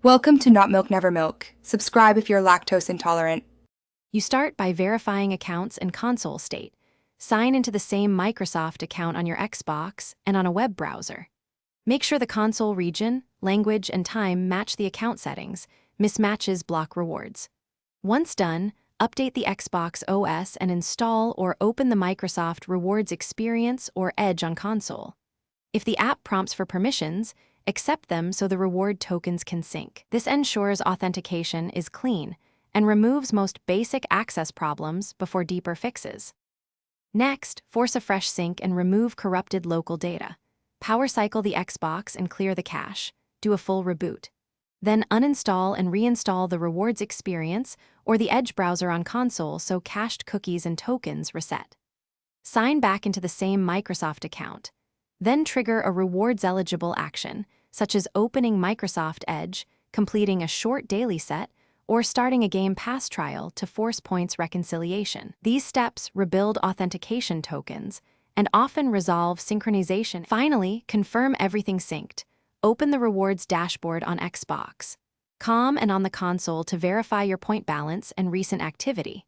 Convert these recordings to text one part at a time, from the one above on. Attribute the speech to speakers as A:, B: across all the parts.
A: Welcome to Not Milk Never Milk. Subscribe if you're lactose intolerant.
B: You start by verifying accounts and console state. Sign into the same Microsoft account on your Xbox and on a web browser. Make sure the console region, language, and time match the account settings. Mismatches block rewards. Once done, update the Xbox OS and install or open the Microsoft Rewards Experience or Edge on console. If the app prompts for permissions, accept them so the reward tokens can sync. This ensures authentication is clean and removes most basic access problems before deeper fixes. Next, force a fresh sync and remove corrupted local data. Power cycle the Xbox and clear the cache. Do a full reboot. Then uninstall and reinstall the Rewards Experience or the Edge browser on console so cached cookies and tokens reset. Sign back into the same Microsoft account. Then trigger a rewards-eligible action, such as opening Microsoft Edge, completing a short daily set, or starting a Game Pass trial to force points reconciliation. These steps rebuild authentication tokens and often resolve synchronization. Finally, confirm everything synced. Open the rewards dashboard on Xbox, Com and on the console to verify your point balance and recent activity.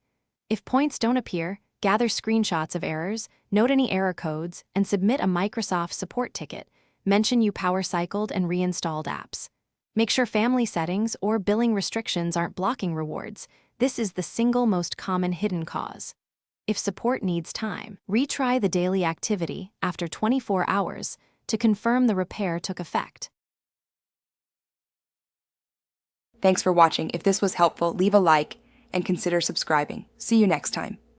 B: If points don't appear, gather screenshots of errors, note any error codes, and submit a Microsoft support ticket. Mention you power cycled and reinstalled apps. Make sure family settings or billing restrictions aren't blocking rewards. This is the single most common hidden cause. If support needs time, retry the daily activity after 24 hours to confirm the repair took effect.
A: Thanks for watching. If this was helpful, leave a like and consider subscribing. See you next time.